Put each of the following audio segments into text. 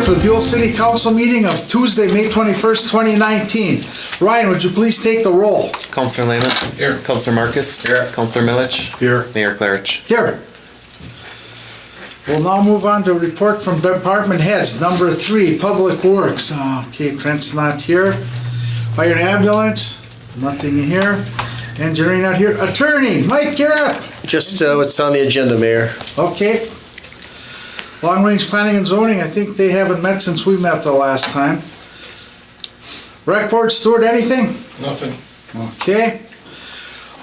for the Buhl City Council meeting of Tuesday, May 21st, 2019. Ryan, would you please take the roll? Councilor Lehman. Here. Councilor Marcus. Here. Councilor Milich. Here. Mayor Klarich. Here. We'll now move on to a report from department heads. Number 3, Public Works. Okay, Trent's not here. Fire and ambulance, nothing here. Engineering not here. Attorney, Mike, you're up. Just what's on the agenda, Mayor. Okay. Long Range Planning and Zoning, I think they haven't met since we met the last time. Rec Board, Stewart, anything? Nothing. Okay.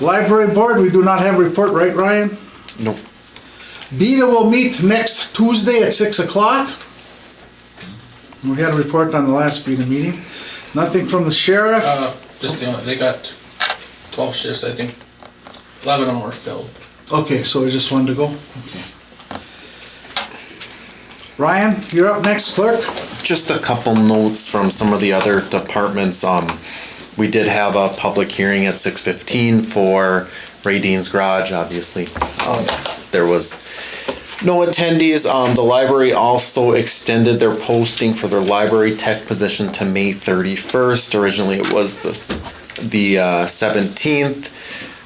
Library Board, we do not have a report, right, Ryan? Nope. BETA will meet next Tuesday at 6 o'clock. We had a report on the last BETA meeting. Nothing from the sheriff? Just, they got 12 shifts, I think. 11 of them were filled. Okay, so we just wanted to go? Okay. Ryan, you're up next, clerk. Just a couple notes from some of the other departments. We did have a public hearing at 6:15 for Ray Dean's garage, obviously. There was no attendees. The library also extended their posting for their library tech position to May 31st. Originally it was the 17th.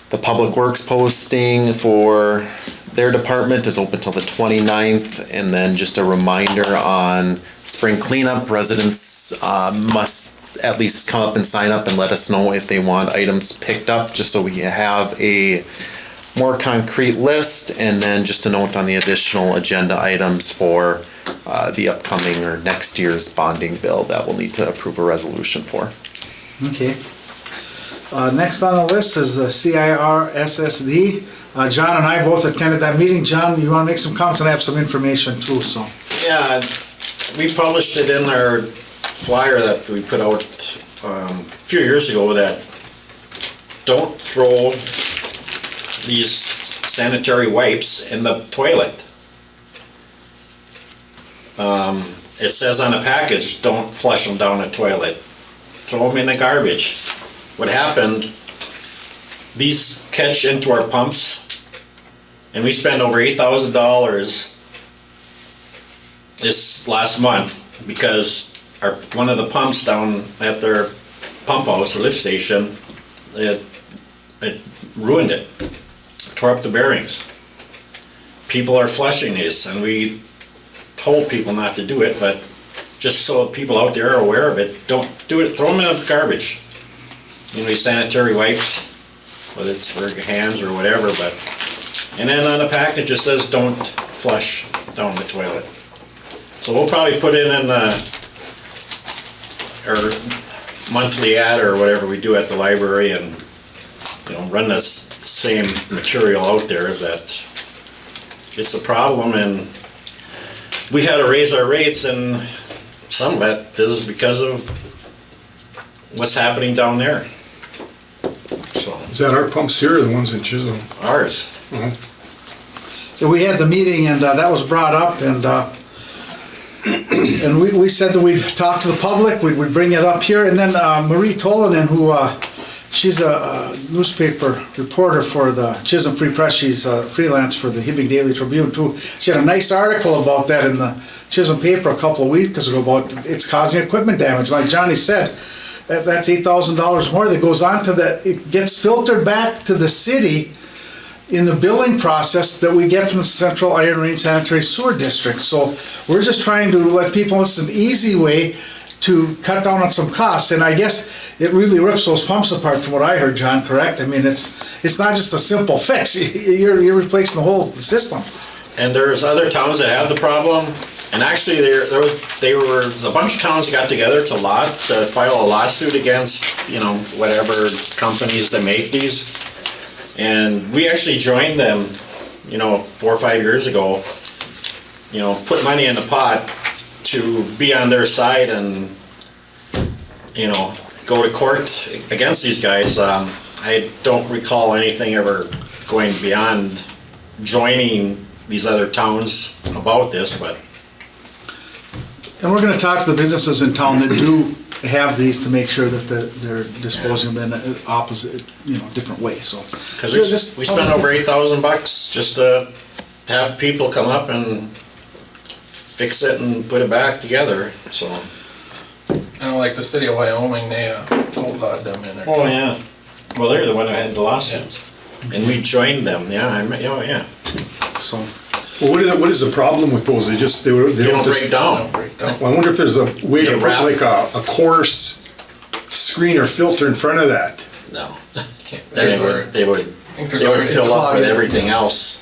The Public Works posting for their department is open till the 29th, and then just a reminder on spring cleanup, residents must at least come up and sign up and let us know if they want items picked up, just so we have a more concrete list. And then just a note on the additional agenda items for the upcoming or next year's bonding bill that we'll need to approve a resolution for. Okay. Next on the list is the CIR-SSD. John and I both attended that meeting. John, you want to make some comments, and I have some information too, so. Yeah, we published it in our flyer that we put out a few years ago, that don't throw these sanitary wipes in the toilet. It says on the package, don't flush them down the toilet. Throw them in the garbage. What happened, these catch into our pumps, and we spent over $8,000 this last month because one of the pumps down at their pump house or lift station, it ruined it, tore up the bearings. People are flushing these, and we told people not to do it, but just so people out there are aware of it, don't do it. Throw them in the garbage. You know, these sanitary wipes, whether it's for hands or whatever, but, and then on the package it says don't flush down the toilet. So we'll probably put it in our monthly ad or whatever we do at the library, and run this same material out there, that it's a problem, and we had to raise our rates, and some of it is because of what's happening down there. So, is that our pumps here or the ones in Chisholm? Ours. So we had the meeting, and that was brought up, and we said that we'd talk to the public, we'd bring it up here, and then Marie Tolanen, who she's a newspaper reporter for the Chisholm Free Press. She's freelance for the Hibbing Daily Tribune too. She had a nice article about that in the Chisholm paper a couple of weeks ago about it's causing equipment damage. Like Johnny said, that's $8,000 more that goes on to it gets filtered back to the city in the billing process that we get from the Central Iron Range Sanitary Sewer District. So we're just trying to let people know it's an easy way to cut down on some costs, and I guess it really rips those pumps apart from what I heard, John, correct? I mean, it's not just a simple fix. You're replacing the whole system. And there's other towns that have the problem, and actually there was a bunch of towns that got together to file a lawsuit against whatever companies that make these, and we actually joined them 4 or 5 years ago, put money in the pot to be on their side and go to court against these guys. I don't recall anything ever going beyond joining these other towns about this, but. And we're going to talk to the businesses in town that do have these to make sure that they're disposing of them in an opposite, different way. So because we spent over $8,000 just to have people come up and fix it and put it back together, so. I know, like the city of Wyoming, they outlawed them in there. Oh, yeah. Well, they're the one who had the lawsuits. And we joined them, yeah. So, Well, what is the problem with those? They don't They don't just. break down. Don't break down. Well, I wonder if there's a way to They put wrap. like a coarse screen or filter in front of that. No. Can't- Then There's already, they would I think there's fill already, up with everything else.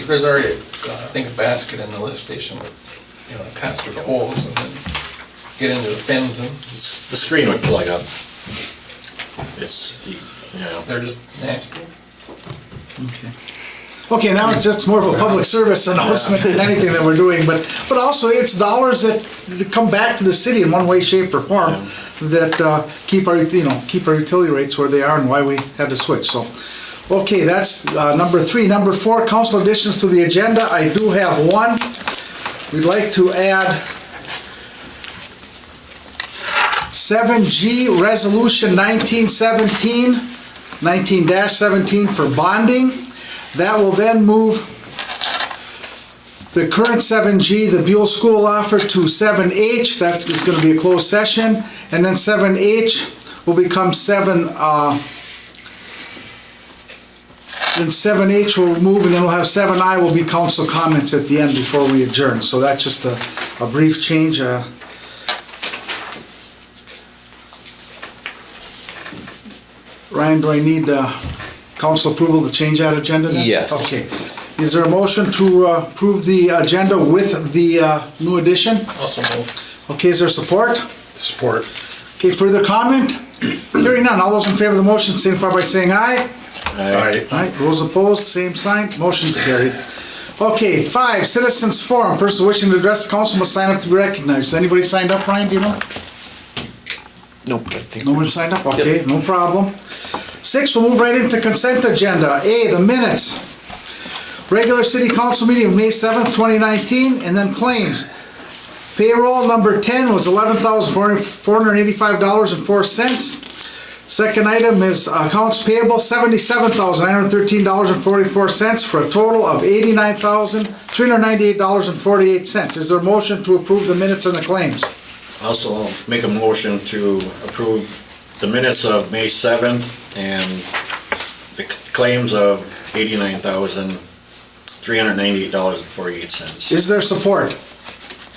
there's already, I think, a basket in the lift station with, pass through the holes and then get into the fins and The screen would plug up. It's, they're just nasty. okay, now it's just more of a public service announcement than anything that we're doing, but also it's dollars that come back to the city in one way, shape, or form that keep our utility rates where they are and why we had to switch, so. Okay, that's number 3. Number 4, council additions to the agenda. I do have one. We'd like to add 7G Resolution 1917 for bonding. That will then move the current 7G, the Buhl School offer, to 7H. That is going to be a closed session. And then 7H will become 7... Then 7H will move, and then we'll have 7I will be council comments at the end before we adjourn. So that's just a brief change. Ryan, do I need council approval to change that agenda then? Yes. Okay. Is there a motion to approve the agenda with the new addition? Also move. Okay, is there support? Support. Okay, further comment? Hearing none. All those in favor of the motion signify by saying aye. Aye. Aye, those opposed, same sign, motion's carried. Okay, 5, citizens forum, person wishing to address the council must sign up to be recognized. Anybody signed up, Ryan, do you know? Nope. I think No we're one just- signed up, okay, no problem. 6, we'll move right into consent agenda. A, the minutes. Regular city council meeting of May 7th, 2019, and then claims. Payroll number 10 was $11,485.04. Second item is accounts payable, $77,913.44 for a total of $89,398.48. Is there a motion to approve the minutes and the claims? Also make a motion to approve the minutes of May 7th and the claims of $89,398.48. Is there support?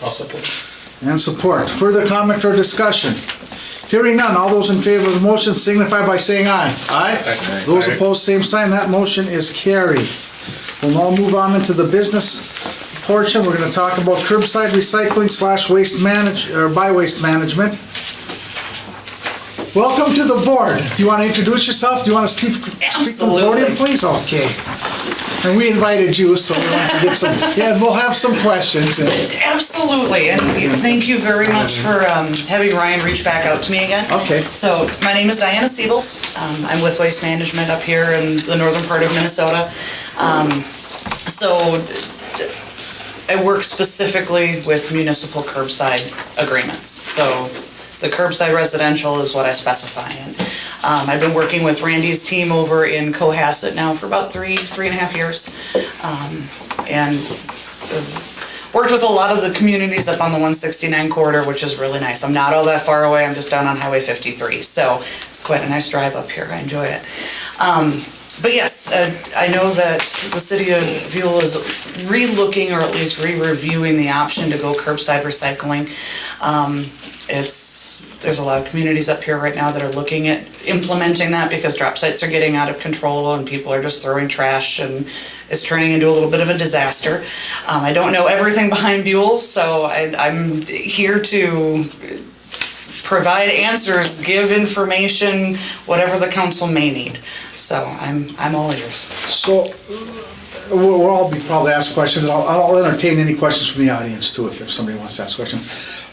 Also move. And support. Further comment or discussion? Hearing none, all those in favor of the motion signify by saying aye. Aye. Aye. Those opposed, same sign. That motion is carried. We'll now move on into the business portion. We're going to talk about curbside recycling / waste waste management. Welcome to the board. Do you want to introduce yourself? Do you want to speak from the podium, please? Okay. And we invited you, so we want to get some, we'll have some questions. Absolutely, and thank you very much for having Ryan reach back out to me again. Okay. So, my name is Diana Siebels. I'm with Waste Management up here in the northern part of Minnesota. I work specifically with municipal curbside agreements. So, the curbside residential is what I specify in. I've been working with Randy's team over in Cohasset now for about three and a half years. And worked with a lot of the communities up on the 169 corridor, which is really nice. I'm not all that far away, I'm just down on Highway 53. So it's quite a nice drive up here, I enjoy it. But yes, I know that the city of Buhl is re-looking or at least re-reviewing the option to go curbside recycling. There's a lot of communities up here right now that are looking at implementing that because drop sites are getting out of control and people are just throwing trash and it's turning into a little bit of a disaster. I don't know everything behind Buhl, so I'm here to provide answers, give information, whatever the council may need. So I'm all ears. So, we'll all be probably asked questions, and I'll entertain any questions from the audience too, if somebody wants to ask a question.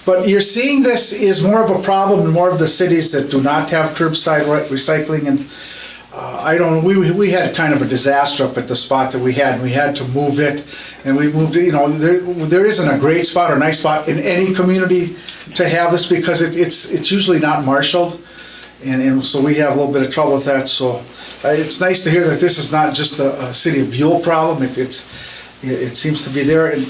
But you're seeing this is more of a problem in more of the cities that do not have curbside recycling, and we had kind of a disaster up at the spot that we had, and we had to move it, and we moved it, there isn't a great spot or nice spot in any community to have this because it's usually not marshaled, and so we have a little bit of trouble with that, so it's nice to hear that this is not just a city of Buhl problem, it seems to be there. And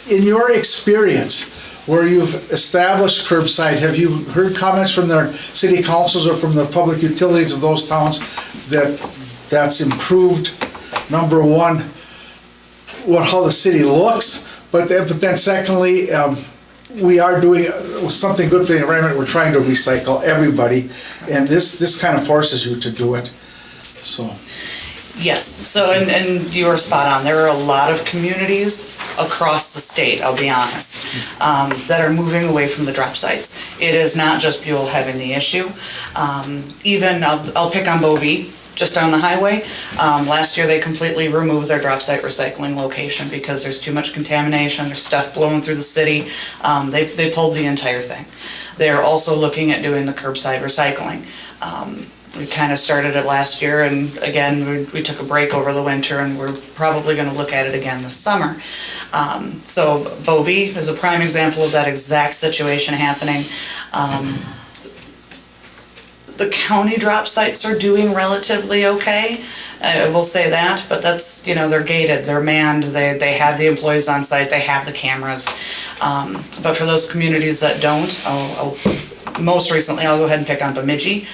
in your experience, where you've established curbside, have you heard comments from their city councils or from the public utilities of those towns that that's improved, number one, how the city looks, but then secondly, we are doing something good for the environment. We're trying to recycle everybody, and this kind of forces you to do it, so. Yes, so, and you are spot on. There are a lot of communities across the state, I'll be honest, that are moving away from the drop sites. It is not just Buhl having the issue. Even, I'll pick on Bovee, just on the highway. Last year, they completely removed their drop site recycling location because there's too much contamination, there's stuff blowing through the city. They pulled the entire thing. They're also looking at doing the curbside recycling. We kind of started it last year, and again, we took a break over the winter, and we're probably going to look at it again this summer. So Bovee is a prime example of that exact situation happening. The county drop sites are doing relatively okay. I will say that, but that's, they're gated, they're manned, they have the employees on site, they have the cameras. But for those communities that don't, most recently, I'll go ahead and pick on Bemidji.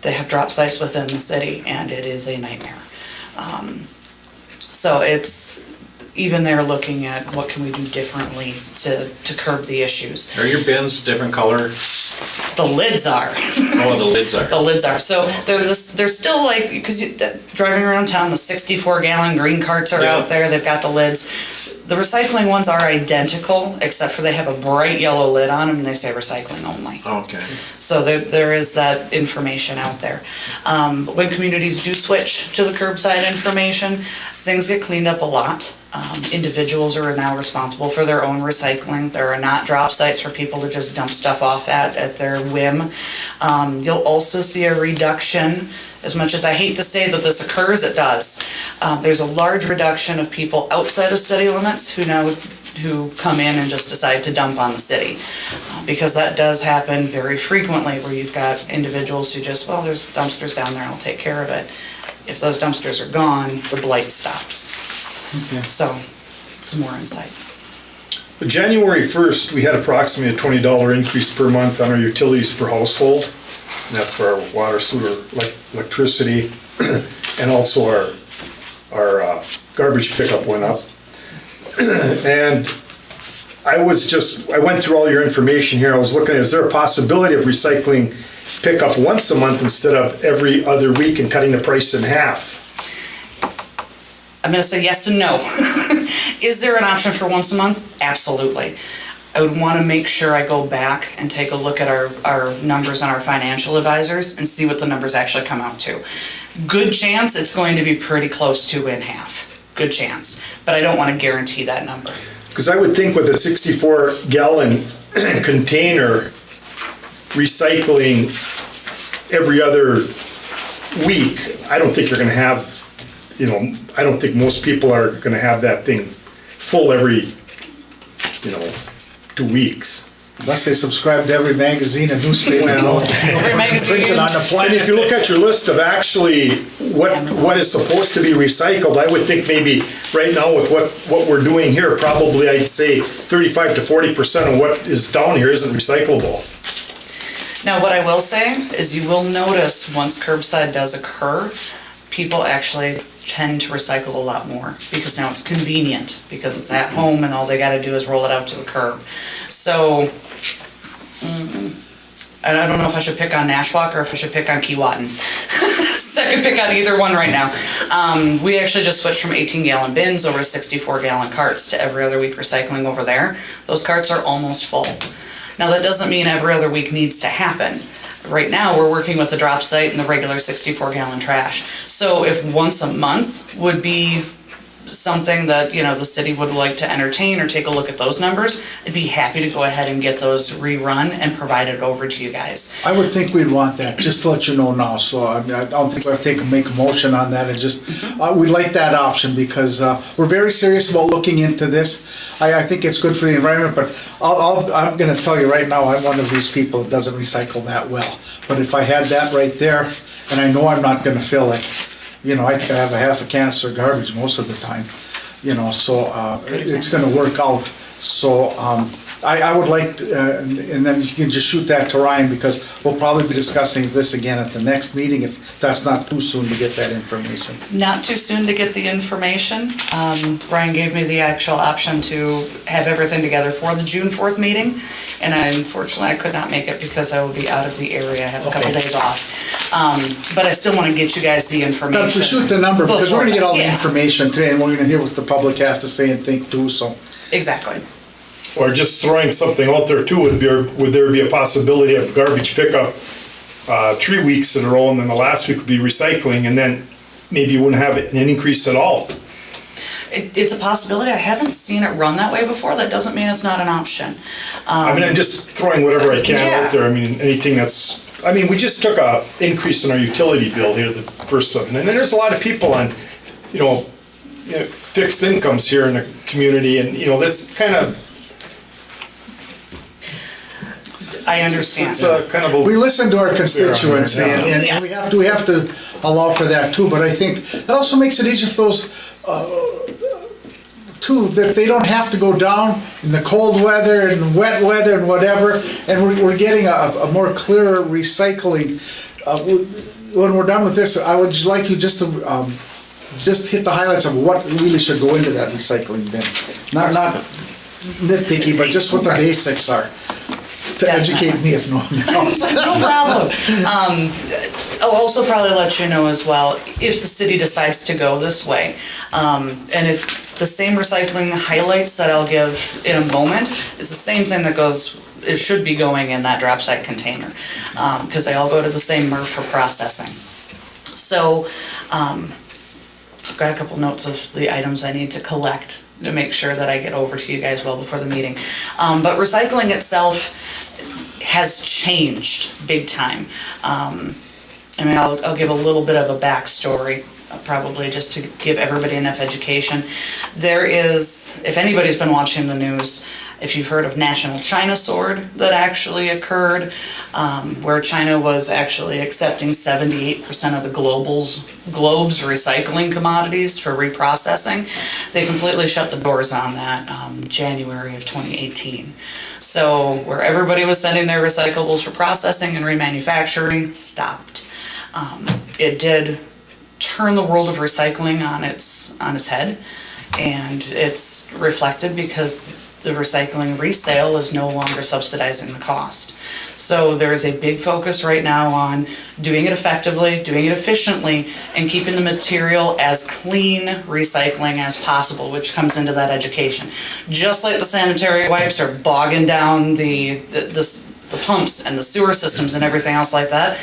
They have drop sites within the city, and it is a nightmare. So it's, even they're looking at what can we do differently to curb the issues. Are your bins different color? The lids are. Oh, the lids are. The lids are. So they're still like, because driving around town, the 64-gallon green carts are out there. They've got the lids. The recycling ones are identical, except for they have a bright yellow lid on them, and they say recycling only. Okay. So there is that information out there. When communities do switch to the curbside information, things get cleaned up a lot. Individuals are now responsible for their own recycling. There are not drop sites for people to just dump stuff off at their whim. You'll also see a reduction. As much as I hate to say that this occurs, it does. There's a large reduction of people outside of city limits who come in and just decide to dump on the city. Because that does happen very frequently, where you've got individuals who just, well, there's dumpsters down there, I'll take care of it. If those dumpsters are gone, the blight stops. Okay. So, some more insight. January 1st, we had approximately a $20 increase per month on our utilities per household. And that's for our water, sewer, electricity, and also our garbage pickup went up. And I went through all your information here. I was looking, is there a possibility of recycling pickup once a month instead of every other week and cutting the price in half? I'm going to say yes and no. Is there an option for once a month? Absolutely. I would want to make sure I go back and take a look at our numbers on our financial advisors and see what the numbers actually come out to. Good chance it's going to be pretty close to in half. Good chance. But I don't want to guarantee that number. Because I would think with a 64-gallon container, recycling every other week, I don't think you're going to have, I don't think most people are going to have that thing full every, 2 weeks. Unless they subscribe to every magazine and newspaper. Every magazine. Printed on the And planet. if you look at your list of actually what is supposed to be recycled, I would think maybe right now with what we're doing here, probably I'd say 35 to 40% of what is down here isn't recyclable. Now, what I will say is you will notice once curbside does occur, people actually tend to recycle a lot more because now it's convenient, because it's at home and all they got to do is roll it out to the curb. So, I don't know if I should pick on Nashwauk or if I should pick on Keewatin. So I could pick on either one right now. We actually just switched from 18-gallon bins over to 64-gallon carts to every other week recycling over there. Those carts are almost full. Now, that doesn't mean every other week needs to happen. Right now, we're working with the drop site and the regular 64-gallon trash. So if once a month would be something that, the city would like to entertain or take a look at those numbers, I'd be happy to go ahead and get those rerun and provide it over to you guys. I would think we'd want that, just to let you know now, so I don't think we have to make a motion on that, and just, we'd like that option, because we're very serious about looking into this. I think it's good for the environment, but I'm gonna tell you right now, I'm one of these people that doesn't recycle that well. But if I had that right there, and I know I'm not gonna fill it, I think I have a half a canister of garbage most of the time. you know, so it's gonna work out. So I would like, and then you can just shoot that to Ryan, because we'll probably be discussing this again at the next meeting, if that's not too soon to get that information. Not too soon to get the information. Ryan gave me the actual option to have everything together for the June 4th meeting, and unfortunately I could not make it because I will be out of the area. I have a couple Okay. days off. But I still want to get you guys the information. But if we shoot the number, because we're gonna get all the Yeah. information today, and we're gonna hear what the public has to say and think too, so. Exactly. Or just throwing something out there too, would there be a possibility of garbage pickup 3 weeks in a row, and then the last week would be recycling, and then maybe you wouldn't have an increase at all? It's a possibility. I haven't seen it run that way before. That doesn't mean it's not an option. I mean, I'm just throwing whatever I can Yeah. out there. I mean, anything that's, I mean, we just took a increase in our utility bill here, the first one. And then there's a lot of people on, you know, fixed incomes here in the community, and, you know, that's kind of, I understand. it's a kind of a. We listen to our constituents, Yeah. and Yes. we have to allow for that too, but I think that also makes it easier for those, too, that they don't have to go down in the cold weather and wet weather and whatever, and we're getting a more clearer recycling. When we're done with this, I would just like you just to, just hit the highlights of what really should go into that recycling bin. Not nitpicky, but just what the basics are, to educate me if no one else. No problem. I'll also probably let you know as well, if the city decides to go this way. And it's the same recycling highlights that I'll give in a moment, is the same thing that goes, it should be going in that drop site container, because they all go to the same MRF for processing. So, I've got a couple notes of the items I need to collect to make sure that I get over to you guys well before the meeting. But recycling itself has changed big time. I mean, I'll give a little bit of a backstory, probably just to give everybody enough education. There is, if anybody's been watching the news, if you've heard of National China Sword that actually occurred, where China was actually accepting 78% of the globe's recycling commodities for reprocessing, they completely shut the doors on that January of 2018. So where everybody was sending their recyclables for processing and remanufacturing, stopped. It did turn the world of recycling on its head, and it's reflected because the recycling resale is no longer subsidizing the cost. So there is a big focus right now on doing it effectively, doing it efficiently, and keeping the material as clean recycling as possible, which comes into that education. Just like the sanitary wipes are bogging down the pumps and the sewer systems and everything else like that,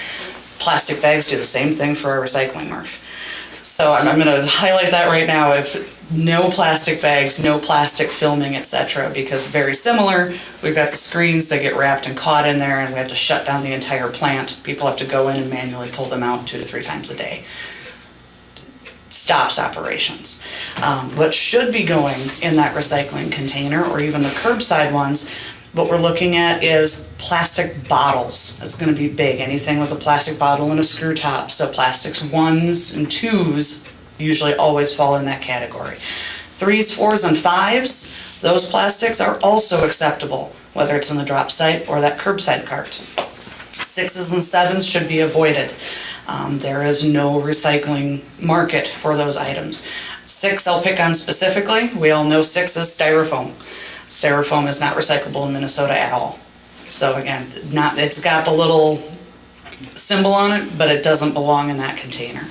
plastic bags do the same thing for our recycling MRF. So I'm going to highlight that right now. If no plastic bags, no plastic filming, etc., because very similar, we've got the screens that get wrapped and caught in there, and we have to shut down the entire plant. People have to go in and manually pull them out 2 to 3 times a day. Stops operations. What should be going in that recycling container, or even the curbside ones, what we're looking at is plastic bottles. That's going to be big. Anything with a plastic bottle and a screw top. So plastics 1s and 2s usually always fall in that category. 3s, 4s, and 5s, those plastics are also acceptable, whether it's in the drop site or that curbside cart. 6s and 7s should be avoided. There is no recycling market for those items. 6 I'll pick on specifically. We all know 6 is styrofoam. Styrofoam is not recyclable in Minnesota at all. So again, it's got the little symbol on it, but it doesn't belong in that container.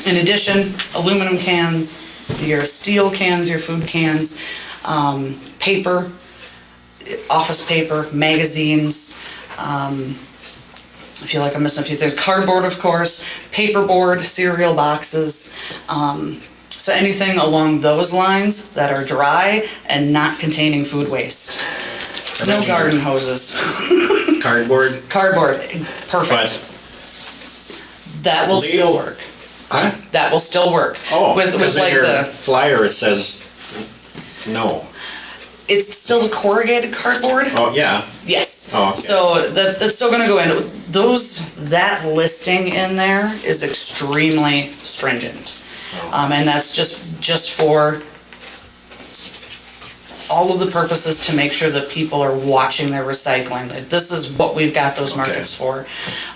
In addition, aluminum cans, your steel cans, your food cans, paper, office paper, magazines, I feel like I'm missing a few things. Cardboard, of course, paperboard, cereal boxes, so anything along those lines that are dry and not containing food waste. No garden hoses. Cardboard? Cardboard, perfect. That will still work. Huh? That will still work. Oh, with because in like your flyer it says no. It's still the corrugated cardboard. Oh, yeah. Yes. Oh, okay. So that's still going to go in. That listing in there is extremely stringent. And that's just for all of the purposes to make sure that people are watching their recycling. That this is what we've got those markets for.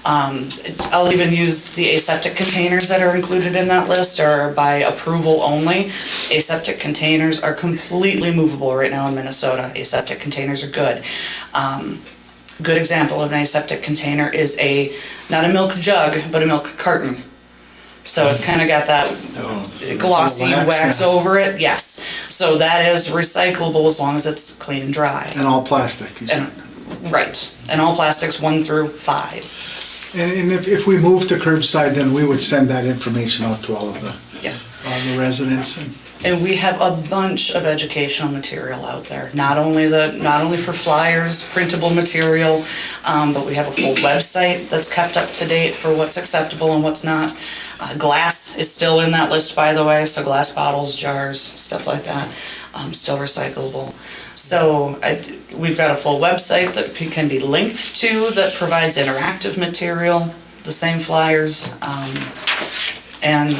I'll even use the aseptic containers that are included in that list are by approval only. Aseptic containers are completely movable right now in Minnesota. Aseptic containers are good. Good example of an aseptic container is not a milk jug, but a milk carton. So it's kind of got that glossy wax over it, yes. So that is recyclable as long as it's clean and dry. And all plastic, you said. Right, and all plastics 1 through 5. And if we move to curbside, then we would send that information out to all of Yes. all the residents. And we have a bunch of educational material out there, not only for flyers, printable material, but we have a full website that's kept up to date for what's acceptable and what's not. Glass is still in that list, by the way, so glass bottles, jars, stuff like that, still recyclable. So we've got a full website that can be linked to that provides interactive material, the same flyers, and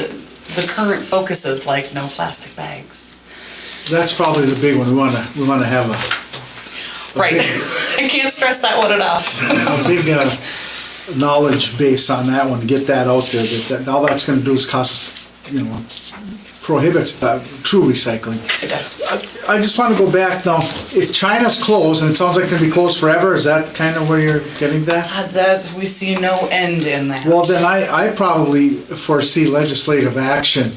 the current focus is like no plastic bags. That's probably the big one. We want to have Right, I can't stress that one enough. a big knowledge base on that one, get that out there. That all that's going to do is prohibits the true recycling. It does. I just want to go back now. If China's closed, and it sounds like it's going to be closed forever, is that kind of where you're getting that? We see no end in that. Well, then I probably foresee legislative action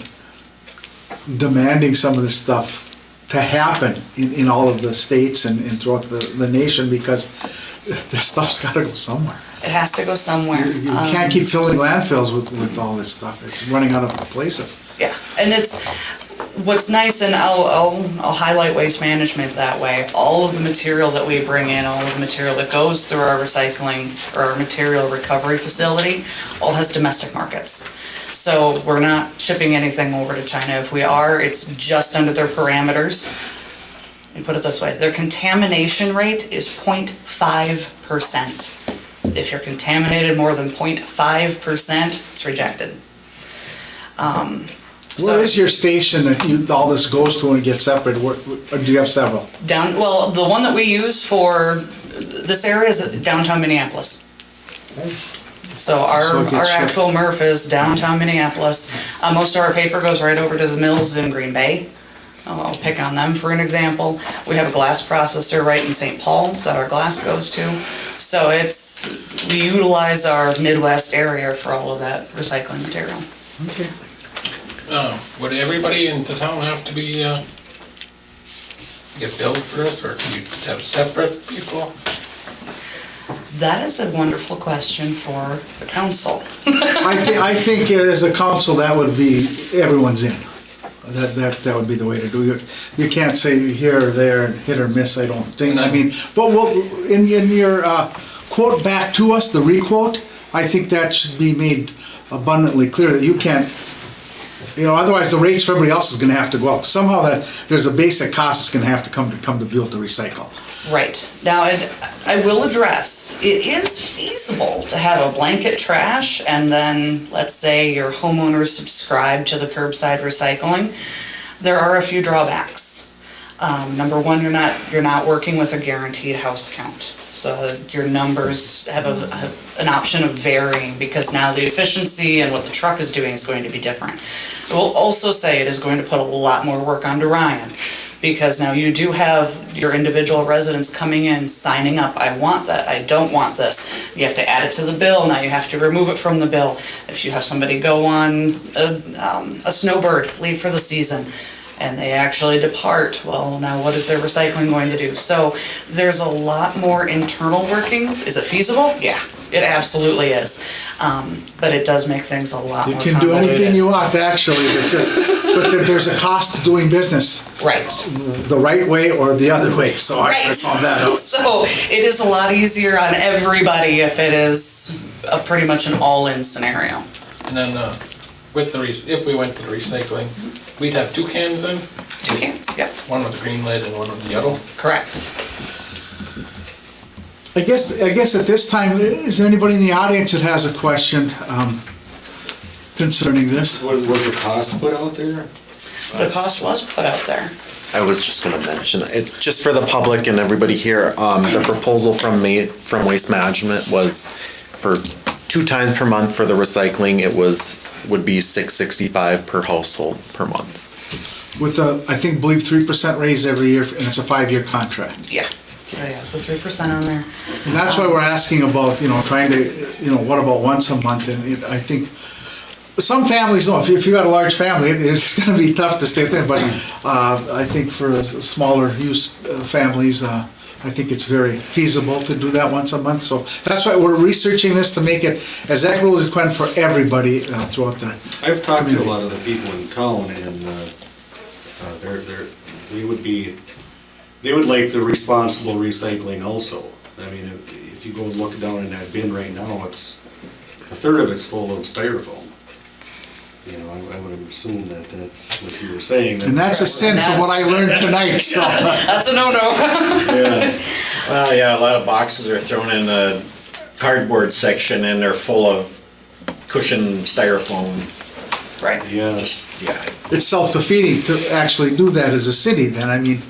demanding some of this stuff to happen in all of the states and throughout the nation, because this stuff's got to go somewhere. It has to go somewhere. You can't keep filling landfills with all this stuff. It's running out of places. Yeah, and it's, what's nice, and I'll highlight waste management that way. All of the material that we bring in, all of the material that goes through our recycling or our material recovery facility, all has domestic markets. So we're not shipping anything over to China. If we are, it's just under their parameters. Let me put it this way, their contamination rate is 0.5%. If you're contaminated more than 0.5%, it's rejected. Where is your station that all this goes to and gets separated? Or do you have several? Well, the one that we use for this area is downtown Minneapolis. So our it gets actual MRF is downtown Minneapolis. Most of our paper goes right over to the mills in Green Bay. I'll pick on them for an example. We have a glass processor right in St. Paul that our glass goes to. So we utilize our Midwest area for all of that recycling material. Okay. Would everybody in the town have to be, get billed for this, or can you have separate people? That is a wonderful question for the council. I think as a council, that would be, everyone's in. That would be the way to do it. You can't say here or there, hit or miss, I don't think. I mean, but in your quote back to us, the requote, I think that should be made abundantly clear that you can't, otherwise the rates for everybody else is gonna have to go up. Somehow there's a basic cost that's gonna have to come to Buhl to recycle. Right. Now, I will address, it is feasible to have a blanket trash and then, let's say your homeowners subscribe to the curbside recycling. There are a few drawbacks. Number one, you're not working with a guaranteed house count. So your numbers have an option of varying, because now the efficiency and what the truck is doing is going to be different. I will also say it is going to put a lot more work onto Ryan, because now you do have your individual residents coming in, signing up, I want that, I don't want this. You have to add it to the bill, now you have to remove it from the bill. If you have somebody go on a snowbird, leave for the season, and they actually depart, well, now what is their recycling going to do? So there's a lot more internal workings. Is it feasible? Yeah, it absolutely is. But it does make things a lot You more can do convoluted. anything you want, actually, but there's a cost to doing business Right. the right way or the other way, so I found that out. So it is a lot easier on everybody if it is pretty much an all-in scenario. And then, if we went to the recycling, we'd have 2 cans then? 2 cans, yep, One with the green lid and one with the yellow? correct. I guess at this time, is there anybody in the audience that has a question? concerning this. Was the cost put out there? The cost was put out there. I was just gonna mention, it's just for the public and everybody here, the proposal from Waste Management was for 2 times per month for the recycling, would be $665 per household per month. With a, I believe 3% raise every year, and it's a 5-year contract. Yeah. So yeah, it's a 3% on there. And that's why we're asking about, trying to, what about once a month? And I think some families, no, if you got a large family, it's gonna be tough to stay there, but I think for smaller use families, I think it's very feasible to do that once a month. So that's why we're researching this to make it as equitable as we can for everybody throughout the I've talked to a community. lot of the people in town, and they would like the responsible recycling also. I mean, if you go look down in that bin right now, it's a third of it's full of styrofoam. I would assume that that's what you were saying. And that's a sin from what I learned tonight, so. That's a no-no. Yeah. Well, yeah, a lot of boxes are thrown in the cardboard section and they're full of cushioned styrofoam. Right. Yeah. It's self-defeating to actually do that as a city then, I mean.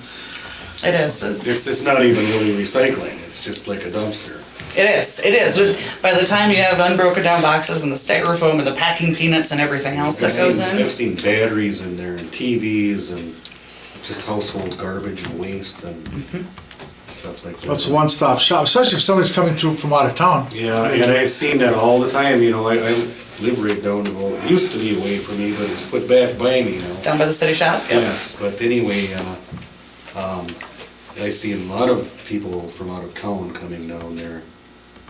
It is. It's not even really recycling, it's just like a dumpster. It is. By the time you have unbroken down boxes and the styrofoam and the packing peanuts and everything else that goes in. I've seen batteries in there and TVs and just household garbage and waste and stuff like that. So it's a one-stop shop, especially if somebody's coming through from out of town. Yeah, and I've seen that all the time, I live right down the road. It used to be away from me, but it was put back by me now. Down by the city shop? Yep. Yes, but anyway, I see a lot of people from out of town coming down there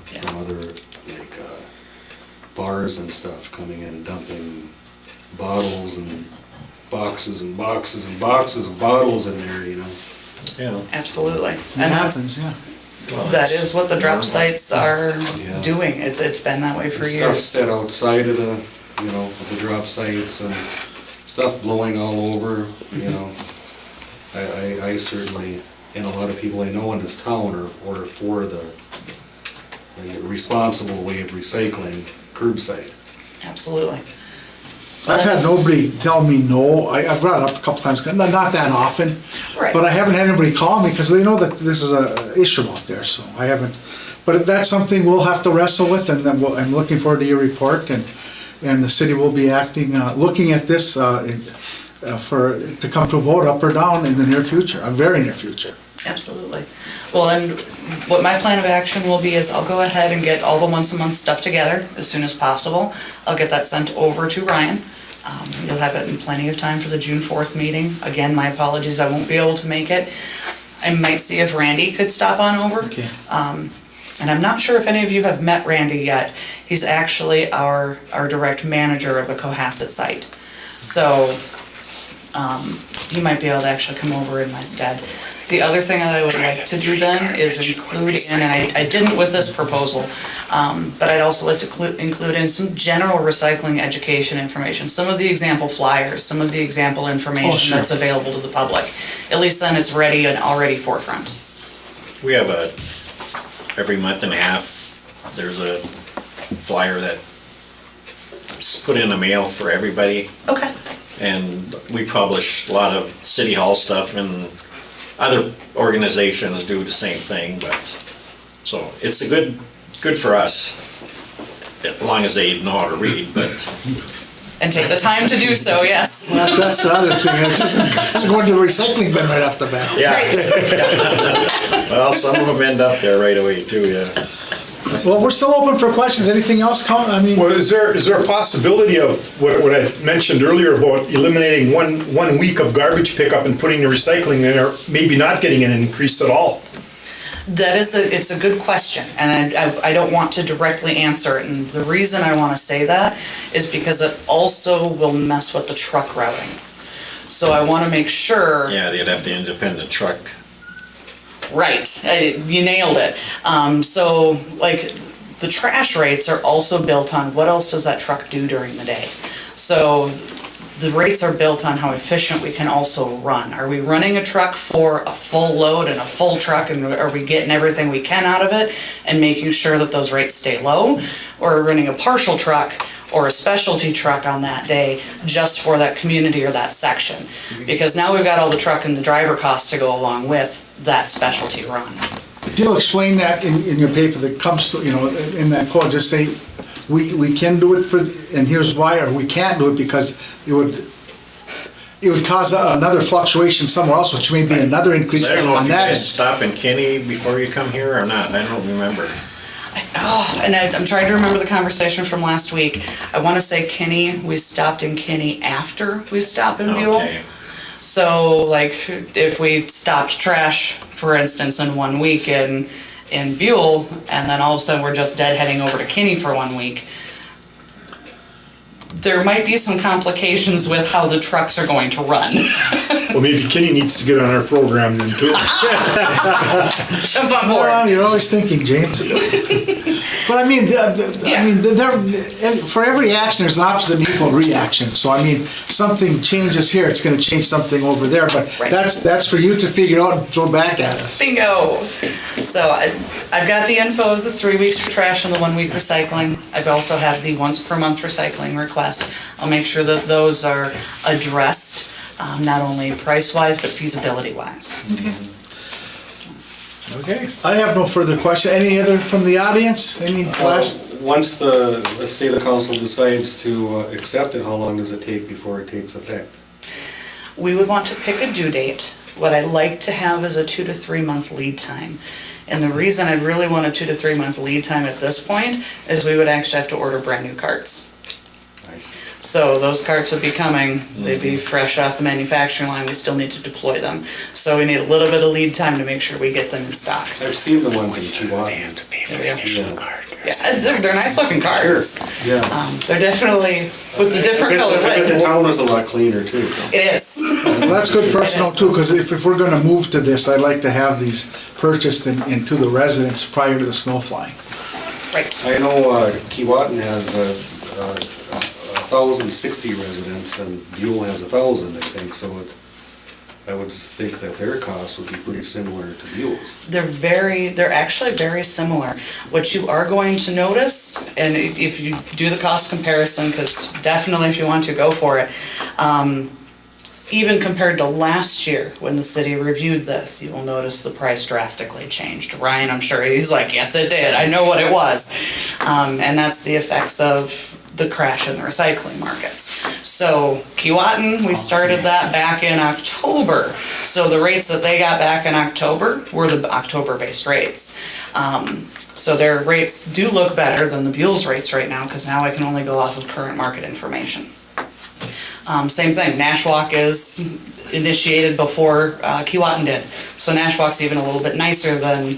from other, bars and stuff, coming in and dumping bottles and boxes and boxes and boxes of bottles in there, Yeah. Absolutely. It happens, That is what the drop sites are Yeah. doing. It's been that way for Stuff years. set outside of the, of the drop sites and stuff blowing all over, I certainly, and a lot of people I know in this town are for the responsible way of recycling curbside. Absolutely. I've had nobody tell me no. I've brought it up a couple times, not that often. Right. But I haven't had anybody call me because they know that this is a issue out there, so I haven't. But that's something we'll have to wrestle with, and then I'm looking forward to your report, and the city will be acting, looking at this to come to a vote up or down in the near future, a very near future. Absolutely. Well, and what my plan of action will be is I'll go ahead and get all the once-a-month stuff together as soon as possible. I'll get that sent over to Ryan. You'll have it in plenty of time for the June 4th meeting. Again, my apologies, I won't be able to make it. I might see if Randy could stop on over. Okay. And I'm not sure if any of you have met Randy yet. He's actually our direct manager of the Cohasset site. So he might be able to actually come over in my stead. The other thing that I would like to do then is include in, and I didn't with this proposal, but I'd also like to include in some general recycling education information, some of the example flyers, some of the example information that's available to the public. At least then it's ready and already forefront. We have every month and a half, there's a flyer that's put in the mail for everybody. Okay. And we publish a lot of city hall stuff, and other organizations do the same thing, but, so it's a good for us, as long as they know how to read, but. And take the time to do so, yes. Well, that's the other thing, just going to the recycling bin right off the bat. Yeah. Well, some of them end up there right away too, yeah. Well, we're still open for questions. Anything else? Well, is there a possibility of what I mentioned earlier about eliminating one week of garbage pickup and putting the recycling in, or maybe not getting an increase at all? It's a good question, and I don't want to directly answer it, and the reason I want to say that is because it also will mess with the truck routing. So I want to make sure. Yeah, they'd have the independent truck. Right, you nailed it. So, like, the trash rates are also built on what else does that truck do during the day. So the rates are built on how efficient we can also run. Are we running a truck for a full load and a full truck, and are we getting everything we can out of it and making sure that those rates stay low? Or are we running a partial truck or a specialty truck on that day just for that community or that section. Because now we've got all the truck and the driver costs to go along with that specialty run. If you'll explain that in your paper that comes to, in that quote, just say, we can do it for, and here's why, or we can't do it because it would cause another fluctuation somewhere else, which may be another increase I don't know if on you that. guys stop in Kenny before you come here or not, I don't remember. I'm trying to remember the conversation from last week. I want to say Kinney, we stopped in Kinney after we stopped in Buhl. Okay. So like if we stopped trash, for instance, in 1 week in Buhl, and then all of a sudden we're just deadheading over to Kinney for 1 week, there might be some complications with how the trucks are going to run. Well, maybe Kenny needs to get on our program then too. Jump on board. Well, you're always thinking, James. But I mean, for every action, there's an opposite and equal reaction. So I mean, something changes here, it's gonna change something over there, but Right. that's for you to figure out and throw back at us. Bingo! So I've got the info of the 3 weeks for trash and the 1 week recycling. I've also had the once per month recycling request. I'll make sure that those are addressed, not only price-wise, but feasibility-wise. Okay. I have no further question. Any other from the audience? Any last? Once let's say the council decides to accept it, how long does it take before it takes effect? We would want to pick a due date. What I like to have is a 2 to 3 month lead time. And the reason I'd really want a 2 to 3 month lead time at this point is we would actually have to order brand new carts. So those carts would be coming, they'd be fresh off the manufacturing line, we still need to deploy them. So we need a little bit of lead time to make sure we get them in stock. I've seen the ones in Kewaunee. They're nice looking carts. Yeah. They're definitely with the different color I bet the light. town is a lot cleaner too. It is. Well, that's good for us to know too, because if we're gonna move to this, I'd like to have these purchased into the residents prior to the snow flying. Right. I know Keewatin has 1,060 residents and Buhl has 1,000, I think, so I would think that their costs would be pretty similar to Buhl's. They're actually very similar. What you are going to notice, and if you do the cost comparison, because definitely if you want to, go for it, even compared to last year when the city reviewed this, you will notice the price drastically changed. Ryan, I'm sure he's like, yes, it did. I know what it was. And that's the effects of the crash in the recycling markets. So Keewatin, we started that back in October. So the rates that they got back in October were the October-based rates. So their rates do look better than the Buhl's rates right now, because now I can only go off of current market information. Same thing, Nashwauk is initiated before Keewatin did. So Nashwauk's even a little bit nicer than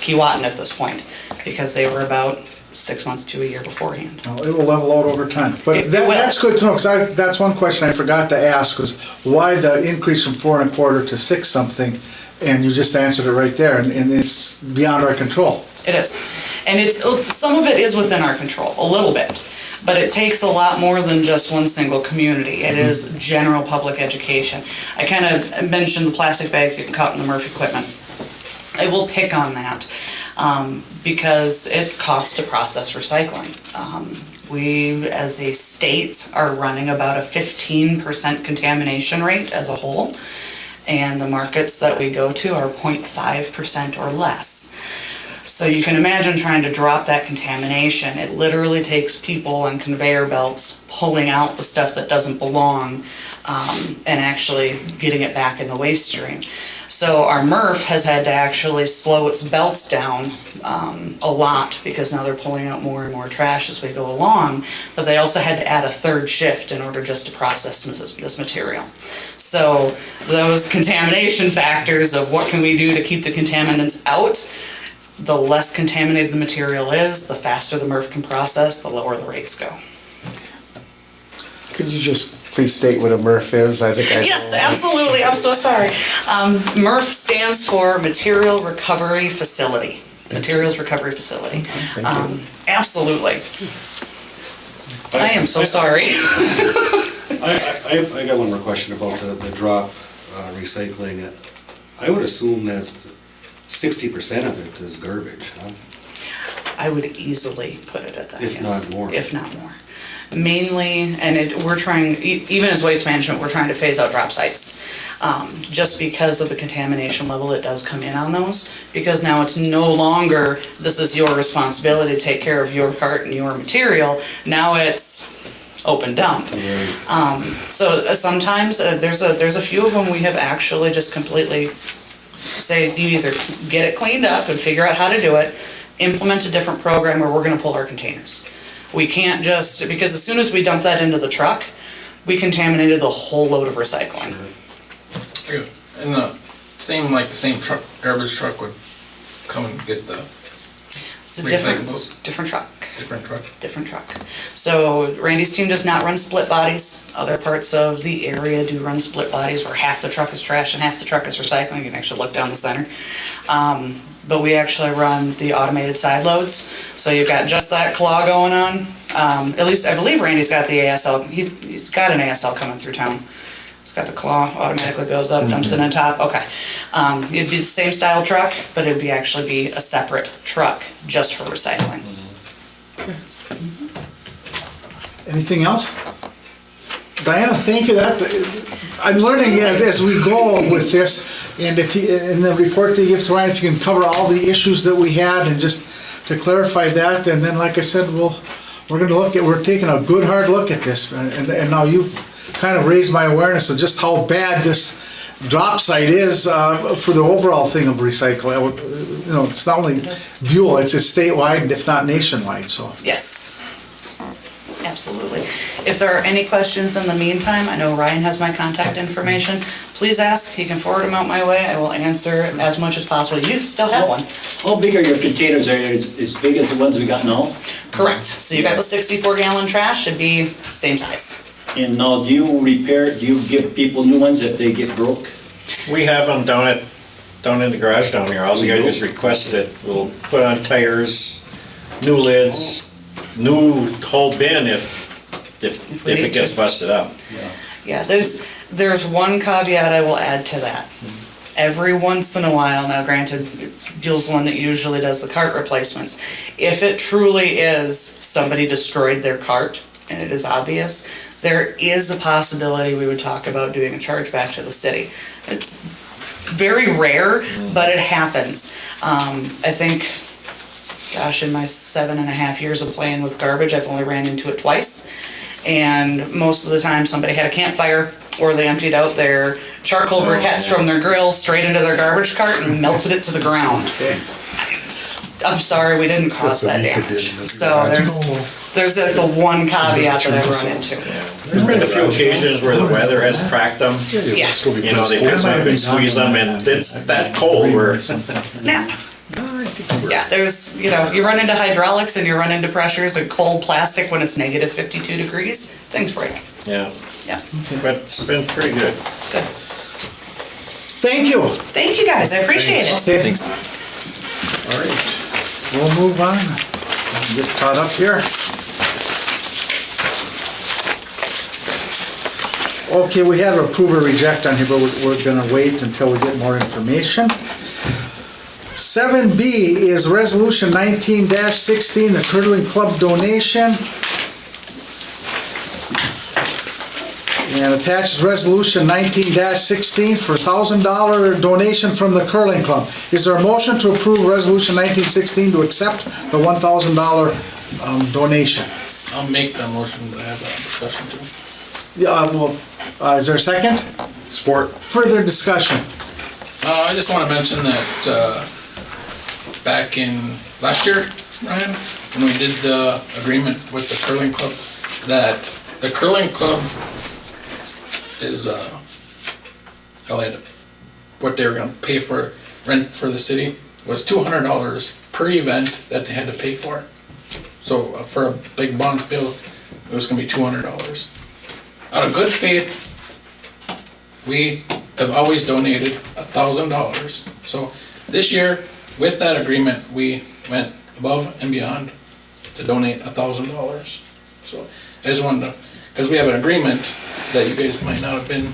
Keewatin at this point, because they were about 6 months to a year beforehand. Well, it will level out over time. But It will. that's good to know, because that's one question I forgot to ask, was why the increase from 4 1/4 to 6 something, and you just answered it right there, and it's beyond our control. It is. And some of it is within our control, a little bit. But it takes a lot more than just one single community. It is general public education. I kind of mentioned the plastic bags getting caught in the Murph equipment. I will pick on that because it costs to process recycling. We, as a state, are running about a 15% contamination rate as a whole, and the markets that we go to are 0.5% or less. So you can imagine trying to drop that contamination. It literally takes people on conveyor belts pulling out the stuff that doesn't belong and actually getting it back in the waste stream. So our MRF has had to actually slow its belts down a lot, because now they're pulling out more and more trash as we go along, but they also had to add a third shift in order just to process this material. So those contamination factors of what can we do to keep the contaminants out, the less contaminated the material is, the faster the MRF can process, the lower the rates go. Could you just please state what a MRF is? I think I know. Yes, absolutely. I'm so sorry. MRF stands for Material Recovery Facility. Materials Recovery Facility. Thank you. Absolutely. I am so sorry. I got one more question about the drop recycling. I would assume that 60% of it is garbage, huh? I would easily put it at that. If yes. not more. If not more. mainly, and we're trying, even as waste management, we're trying to phase out drop sites. Just because of the contamination level that does come in on those, because now it's no longer, this is your responsibility to take care of your cart and your material, now it's open dump. So sometimes, there's a few of them we have actually just completely say, you either get it cleaned up and figure out how to do it, implement a different program where we're gonna pull our containers. We can't just, because as soon as we dump that into the truck, we contaminated the whole load of recycling. And the same truck, garbage truck would come and get the It's a recyclables? different truck. Different truck? So Randy's team does not run split bodies. Other parts of the area do run split bodies where half the truck is trash and half the truck is recycling. You can actually look down the center. But we actually run the automated side loads. So you've got just that claw going on. At least I believe Randy's got the ASL. He's got an ASL coming through town. It's got the claw, automatically goes up, dumps it on top, okay. It'd be the same style truck, but it'd be actually be a separate truck just for recycling. Anything else? Diana, thank you. I'm learning as we go with this, and if you, in the report that you give to Ryan, if you can cover all the issues that we had and just to clarify that, and then like I said, we're taking a good hard look at this, and now you've kind of raised my awareness of just how bad this drop site is for the overall thing of recycling. You know, it's not only Buhl, it's statewide and if not nationwide, so. Yes, absolutely. If there are any questions in the meantime, I know Ryan has my contact information. Please ask, he can forward them out my way. I will answer as much as possible. You still have one. How big are your containers? Are they as big as the ones we got now? Correct. So you got the 64-gallon trash, should be same size. And now do you give people new ones if they get broke? We have them down in the garage down here. All you gotta do is request it. We'll put on tires, new lids, new whole bin if it gets busted up. Yeah, there's one caveat I will add to that. Every once in a while, now granted, Buhl's the one that usually does the cart replacements. If it truly is somebody destroyed their cart and it is obvious, there is a possibility we would talk about doing a charge back to the city. It's very rare, but it happens. I think, gosh, in my 7.5 years of playing with garbage, I've only ran into it twice. And most of the time, somebody had a campfire or they emptied out their charcoal briquettes from their grill straight into their garbage cart and melted it to the ground. I'm sorry, we didn't cause that damage. So there's the one caveat that I've run into. There's been a few occasions where the weather has cracked them. Yeah. You know, they pick them and squeeze them, and it's that cold where Snap. Yeah, there's, you run into hydraulics and you run into pressures and cold plastic when it's negative 52 degrees, things break. Yeah. Yeah. But it's been pretty good. Good. Thank you. Thank you guys, I appreciate it. Okay, thanks. All right, we'll move on, get caught up here. Okay, we had approve or reject on here, but we're gonna wait until we get more information. 7B is Resolution 19-16, the Curling Club donation. And attached is Resolution 19-16 for $1,000 donation from the Curling Club. Is there a motion to approve Resolution 19-16 to accept the $1,000 donation? I'll make that motion, but I have a discussion too. Yeah, is there a second? Support. Further discussion? I just want to mention that back in last year, Ryan, when we did the agreement with the curling club, that the curling club is what they were going to pay for rent for the city was $200 per event that they had to pay for. So for a big bonus bill, it was going to be $200. Out of good faith, we have always donated $1,000. So this year, with that agreement, we went above and beyond to donate $1,000. So I just wanted to, because we have an agreement that you guys might not have been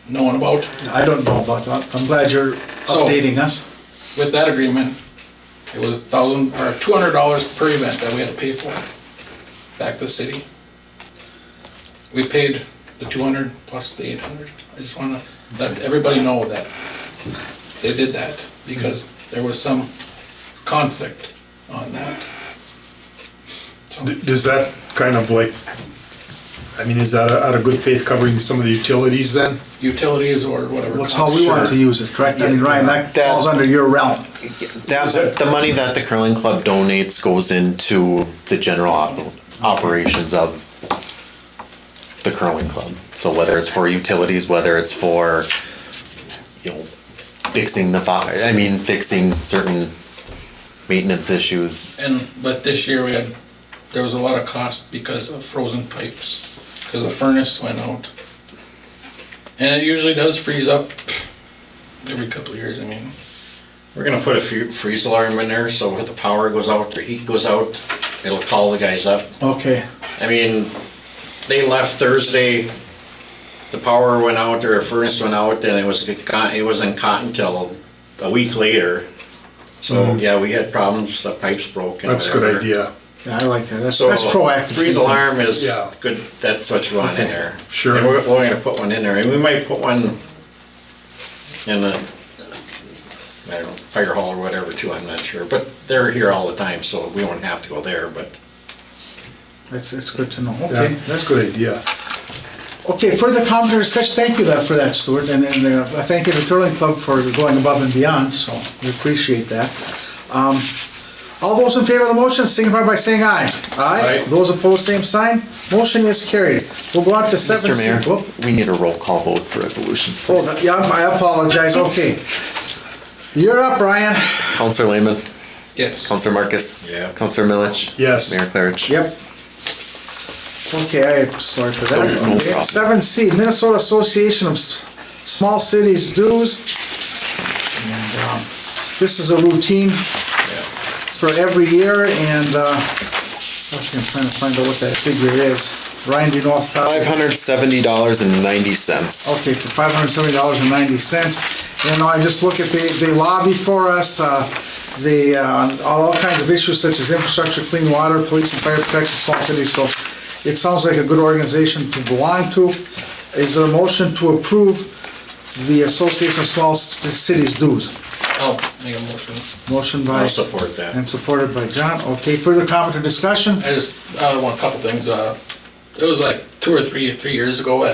knowing about. I don't know about that. I'm glad you're updating us. With that agreement, it was $200 per event that we had to pay for back to the city. we paid the 200 plus the 800. I just wanna let everybody know that they did that, because there was some conflict on that. So, Does that kind of like, I mean, is that out of good faith covering some of the utilities then? utilities or whatever. Well, it's how we want to use it, correct? I mean, Ryan, that That- falls under your realm. The money that the curling club donates goes into the general operations of the curling club. So whether it's for utilities, whether it's for, you know, fixing fixing certain maintenance issues. But this year there was a lot of cost because of frozen pipes, because the furnace went out. And it usually does freeze up every couple of years, I mean. We're gonna put a freeze alarm in there, so if the power goes out, the heat goes out, it'll call the guys up. Okay, I mean, they left Thursday, the power went out, their furnace went out, and it wasn't cotton till a week later. So, yeah, we had problems, the pipes broke and That's a good whatever. idea. yeah, I like that. That's So, proactive. freeze alarm is Yeah. good, that's what you want in Okay. there. Sure. And we're gonna put one in there, and we might put one in the, I don't know, fire hall or whatever too, I'm not sure, but they're here all the time, so we don't have to go there, but. It's good to know. Yeah, Okay, that's a good idea. Okay, further comment or discussion? Thank you for that, Stuart, and I thank you to the curling club for going above and beyond, so we appreciate that. All those in favor of the motion signify by saying aye. Aye. Those opposed, same sign. Motion is carried. We'll go on to seven Mr. C. Mayor, Whoop. we need a roll call vote for resolutions, Oh, please. yeah, I apologize, okay. You're up, Ryan. Counselor Lehman, Yes. Counselor Marcus. Yeah. Counselor Milich. Yes. Mayor Claridge. Yep. Okay, I am sorry for that. No Okay, problem. 7C, Minnesota Association of Small Cities Dues. And this is a routine for every year, and I'm trying to find out what that figure is. Ryan, do you know off the top? $570.90. Okay, for $570.90. And I just look at, they lobby for us, on all kinds of issues such as infrastructure, clean water, police and fire protection, small cities, so it sounds like a good organization to belong to. Is there a motion to approve the Association of Small Cities dues? I'll make a motion. Motion by, I'll support that. and supported by John. Okay, further comment or discussion? I just, want a couple things, it was like 2 or 3 years ago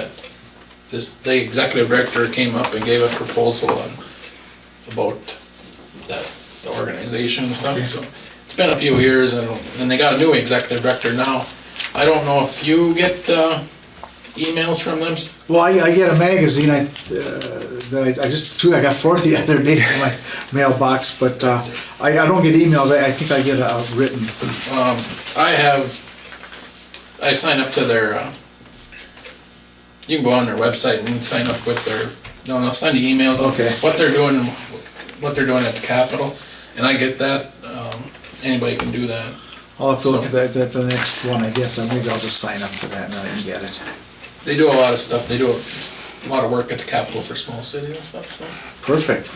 the executive director came up and gave a proposal about the organization and stuff, so it's been a few years, and they got a new executive director now. I don't know if you get, emails from them? Well, I get a magazine, I got 4 the other day in my mailbox, but I don't get emails, I think I get a written. I sign up to their, you can go on their website and sign up with they'll send you emails. Okay. What they're doing at the Capitol, and I get that, anybody can do that. I'll have to look at that, the next one, I guess, maybe I'll just sign up for that and I can get it. They do a lot of stuff, they do a lot of work at the Capitol for small cities and stuff, so. Perfect.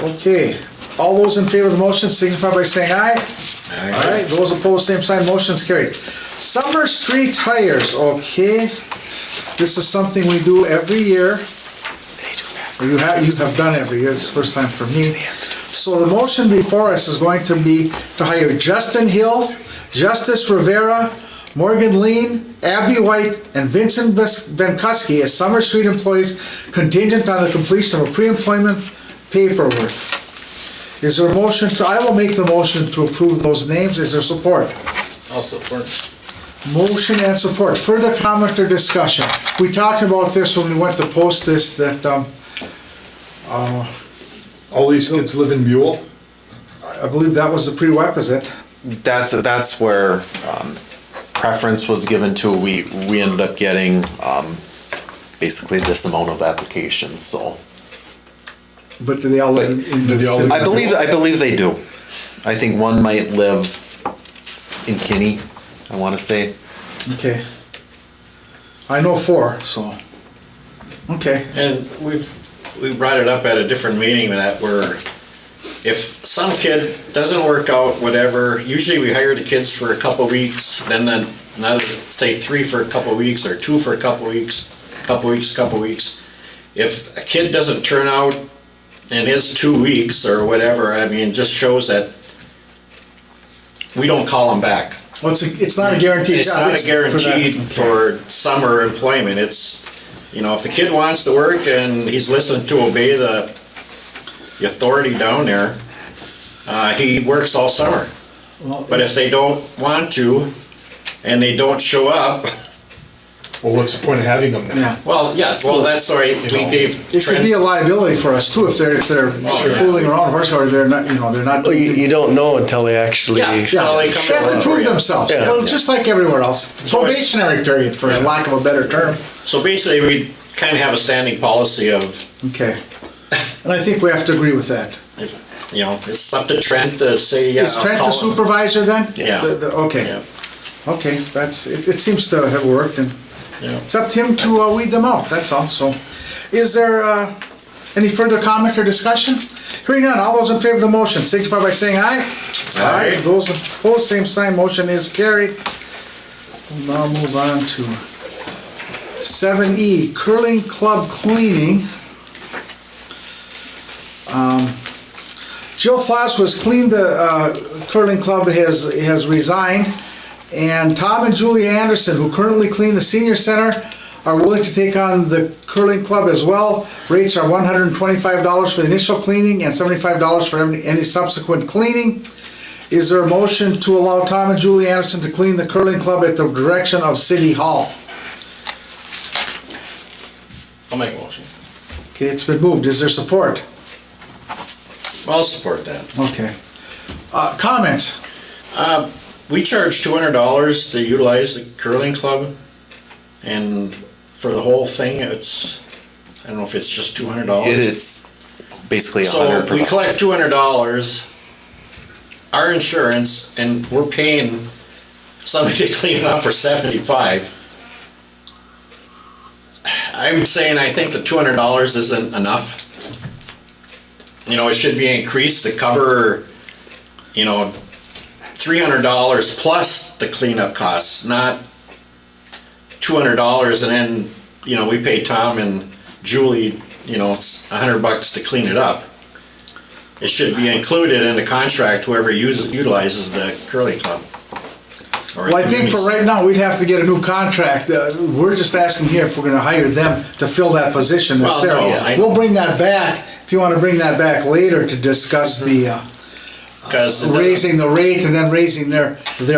Okay, all those in favor of the motion signify by saying aye. Aye. Those opposed, same sign, motion's carried. Summer street tires, okay. This is something we do every year. Or you have done every year, this is the first time for me. So the motion before us is going to be to hire Justin Hill, Justice Rivera, Morgan Lean, Abby White, and Vincent Benkuski as summer street employees contingent on the completion of a pre-employment paperwork. Is there a motion I will make the motion to approve those names. Is there support? I'll support. Motion and support. Further comment or discussion? We talked about this when we went to post this, that All these kids live in Buhl? I believe that was the prerequisite. That's where preference was given to. We ended up getting basically this amount of applications. So But do they all live in the city? I believe they do. I think one might live in Kinney, I want to say. Okay. I know 4, so, okay. And we brought it up at a different meeting that if some kid doesn't work out, whatever, usually we hire the kids for a couple weeks, then another, say 3 for a couple of weeks or 2 for a couple of weeks, couple weeks. If a kid doesn't turn out in his 2 weeks or whatever, I mean, just shows that we don't call them back. Well, it's not a guaranteed It's job. not a guaranteed Okay. for summer employment. It's, you know, if the kid wants to work and he's listening to obey the authority down there, he works all summer. Well, But if they don't want to and they don't show up, Well, what's the point of having them then? Yeah. well, that's sorry, we gave It could be a liability for us too, if they're fooling around horse or they're not, they're not. Well, you don't know until they actually. Yeah. Yeah, Well, they they come have to around. prove themselves, Yeah. Well, just like everywhere else. So it's- Probationary period, for Yeah. lack of a better term. So basically, we kind of have a standing policy of, Okay. And I think we have to agree with that. if, you know, it's up to Trent to say, yeah. Is Trent I'll the call him. supervisor then? Yeah. Okay, Yeah. okay, it seems to have worked, and Yeah. it's up to him to weed them out, that's all, so. Is there any further comment or discussion? Hearing none, all those in favor of the motion, signify by saying aye. Aye. Those opposed, same sign, motion is carried. We'll now move on to 7E, curling club cleaning. Jill Floss was cleaned, the curling club has resigned, and Tom and Julie Anderson, who currently clean the senior center, are willing to take on the curling club as well. Rates are $125 for the initial cleaning and $75 for any subsequent cleaning. Is there a motion to allow Tom and Julie Anderson to clean the curling club at the direction of City Hall? I'll make a motion. Okay, it's been moved. Is there support? I'll support that. Okay. Comments? We charge $200 to utilize the curling club, and for the whole thing, it's, I don't know if it's just $200. It's basically So 100 for we the collect $200, our insurance, and we're paying somebody to clean it up for $75. I'm saying I think the $200 isn't enough. You know, it should be increased to cover, you know, $300 plus the cleanup costs, not $200 and then, you know, we pay Tom and Julie, you know, it's $100 to clean it up. It should be included in the contract, whoever utilizes the curling club. Or Well, I think for right now, we'd have to get a new contract. We're just asking here if we're gonna hire them to fill that position that's Well, there. no, I- We'll bring that back, if you wanna bring that back later to discuss the, 'Cause raising the rate and then raising their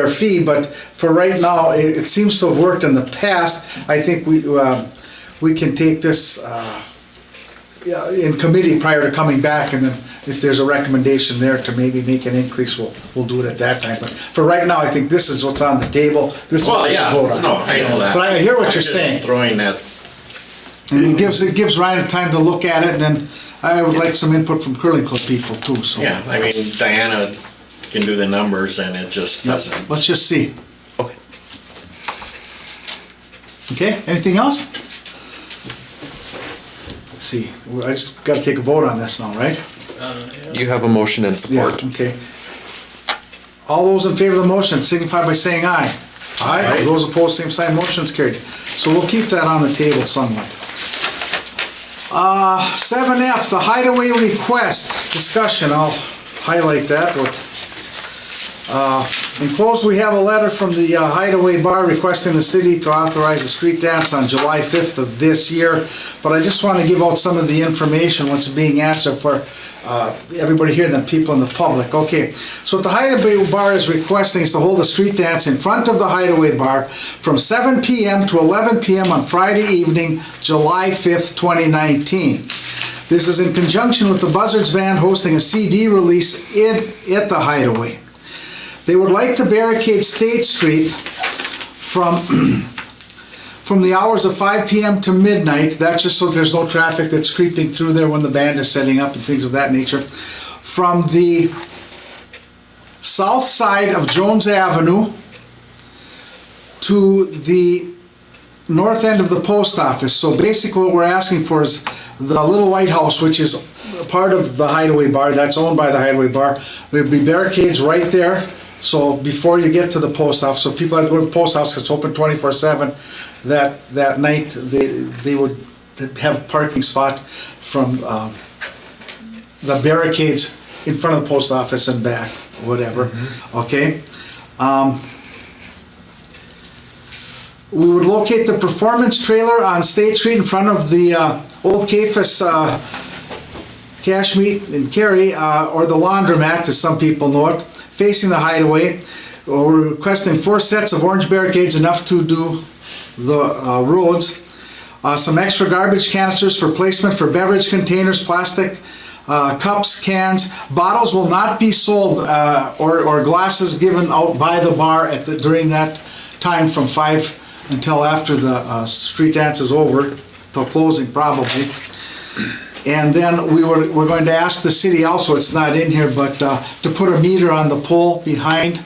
fee, but for right now, it seems to have worked in the past. I think we can take this, in committee prior to coming back, and then if there's a recommendation there to maybe make an increase, we'll do it at that time. But for right now, I think this is what's on the table. This is what Well, we should yeah, vote on. no, I know that. But I hear what I'm you're just saying. Throwing that, And it gives Ryan time to look at it, and then I would like some input from curling club people too, so. yeah, I mean, Diana can do the numbers and it just Yep. doesn't. Let's just see. Okay. Okay, anything else? Let's see, I just gotta take a vote on this now, right? You have a motion and Yeah, support. okay. All those in favor of the motion signify by saying aye. Aye. Those opposed, same sign, motion's carried. So we'll keep that on the table somewhat. 7F, the hideaway request, discussion, I'll highlight that, but enclosed, we have a letter from the Hideaway Bar requesting the city to authorize a street dance on July 5th of this year, but I just want to give out some of the information what's being asked for everybody here and then people in the public. Okay, so what the Hideaway Bar is requesting is to hold a street dance in front of the Hideaway Bar from 7 p.m. to 11 p.m. on Friday evening, July 5th, 2019. This is in conjunction with the Buzzards Band hosting a CD release at the Hideaway. They would like to barricade State Street from the hours of 5 p.m. to midnight. That's just so there's no traffic that's creeping through there when the band is setting up and things of that nature. From the south side of Jones Avenue to the north end of the post office. So basically what we're asking for is the Little White House, which is part of the Hideaway Bar, that's owned by the Hideaway Bar. There'd be barricades right there So before you get to the post office, so people that go to the post office, it's open 24/7, that night, they would have parking spot from the barricades in front of the post office and back, whatever, okay? We would locate the performance trailer on State Street in front of the old CAFIS Cash Meat and Carry, or the laundromat, as some people know it, facing the hideaway. We're requesting 4 sets of orange barricades, enough to do the roads. Some extra garbage canisters for placement for beverage containers, plastic cups, cans. Bottles will not be sold, or glasses given out by the bar during that time from 5 until after the street dance is over, till closing probably. And then we're going to ask the city also, it's not in here, but to put a meter on the pole behind